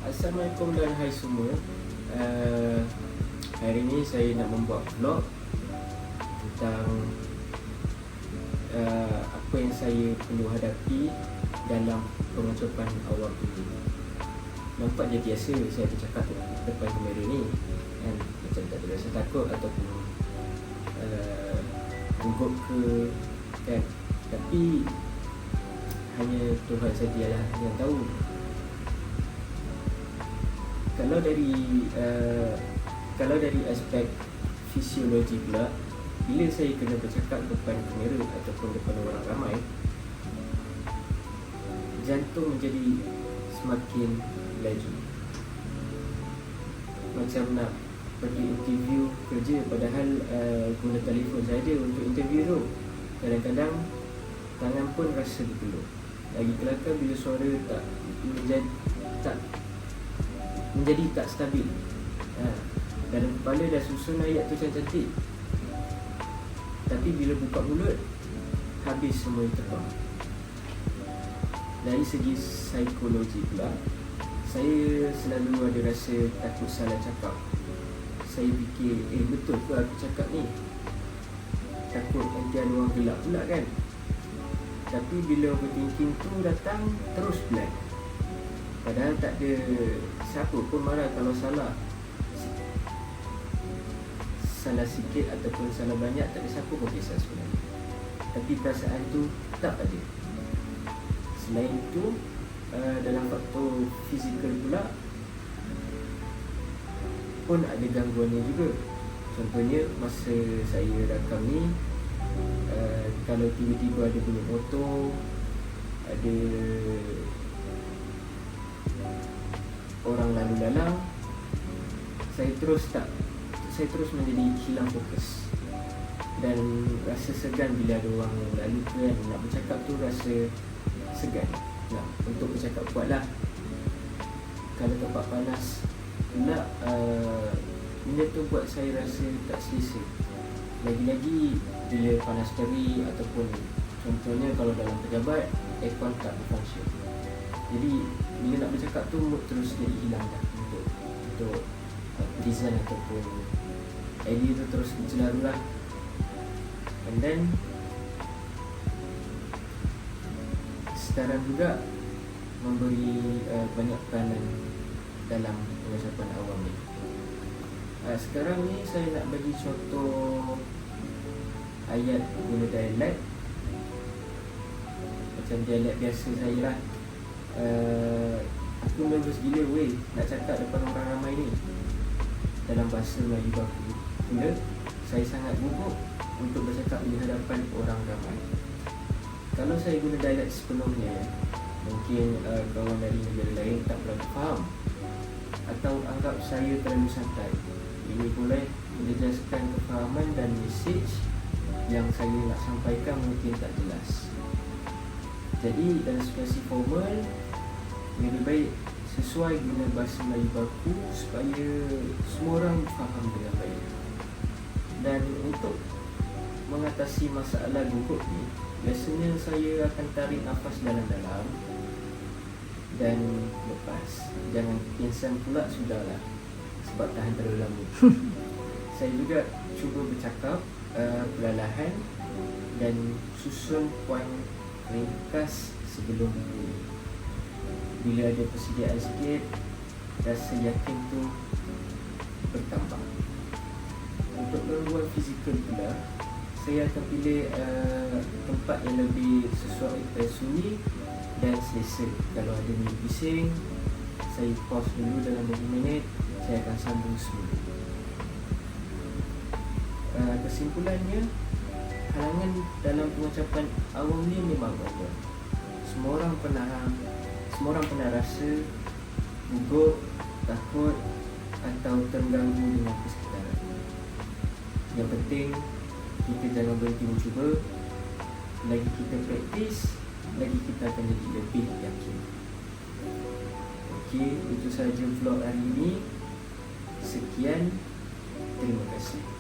Assalamualaikum dan hai semua. Hari ini saya nak membuat vlog tentang apa yang saya perlu hadapi dalam pengucapan awam ini. Nampak je biasa saya bercakap depan kamera ni kan, macam tak ada rasa takut ataupun gugup ke kan. Tapi hanya Tuhan sajalah yang tahu. Kalau dari aspek fisiologi pula, bila saya kena bercakap depan kamera ataupun depan orang ramai, jantung menjadi semakin laju. Macam nak pergi interview kerja, padahal guna telefon saja untuk interview tu. Kadang-kadang tangan pun rasa berpeluh. Lagi kelakar bila suara menjadi tak stabil. Dalam kepala dah susun ayat tu cantik, tapi bila buka mulut, habis semua terbang. Dari segi psikologi pula, saya selalu ada rasa takut salah cakap. Saya fikir, betul ke aku cakap ni? Takut nanti ada orang gelap pula kan. Tapi bila overthinking tu datang, terus blank. Padahal tak ada siapa pun marah kalau salah sikit ataupun salah banyak, tak ada siapa pun kisah sebenarnya. Tapi perasaan tu tak ada. Selain itu, dalam faktor fizikal pula pun ada gangguannya juga. Contohnya masa saya rakam ni, kalau tiba-tiba ada bunyi motor, ada orang lalu lalang, saya terus menjadi hilang fokus dan rasa segan bila ada orang lalu kan. Nak bercakap tu rasa segan untuk bercakap kuatlah. Kalau tempat panas pula, benda tu buat saya rasa tak selesa. Lagi-lagi bila panas terik ataupun contohnya kalau dalam pejabat, aircon tak berfungsi. Jadi bila nak bercakap tu mood terus jadi hilang dah untuk present ataupun idea tu terus bercelaru lah. And then sekarang juga memberi banyak peranan dalam pengucapan awam ni. Sekarang ni saya nak bagi contoh ayat guna dialek, macam dialek biasa saya lah. Aku nervous gila weh nak cakap depan orang ramai ni dalam bahasa Melayu baku. Mula saya sangat gugup untuk bercakap di hadapan orang ramai. Kalau saya guna dialek sepenuhnya, mungkin kawan dari negara lain tak berapa faham atau anggap saya terlalu santai. Ini boleh menjejaskan kefahaman dan mesej yang saya nak sampaikan mungkin tak jelas. Jadi dalam situasi formal, lebih baik sesuai guna bahasa Melayu baku supaya semua orang faham dengan baik. Dan untuk mengatasi masalah gugup ni, biasanya saya akan tarik nafas dalam-dalam dan lepas. Jangan pingsan pula sudahlah, sebab tahan terlalu lama. Saya juga cuba bercakap perlahan dan susun poin ringkas sebelum ini. Bila ada persediaan sikit, rasa yakin tu bertambah. Untuk gangguan fizikal pula, saya akan pilih tempat yang lebih sesuai sunyi dan selesa. Kalau ada bunyi bising, saya pause dulu dalam beberapa minit, saya akan sambung semula. Kesimpulannya, halangan dalam pengucapan awam ni memang ada. Semua orang pernah rasa gugup, takut atau terganggu dengan persekitaran. Yang penting kita jangan berhenti mencuba. Lagi kita praktis, lagi kita akan jadi lebih yakin. Okey, itu sahaja vlog hari ini. Sekian, terima kasih.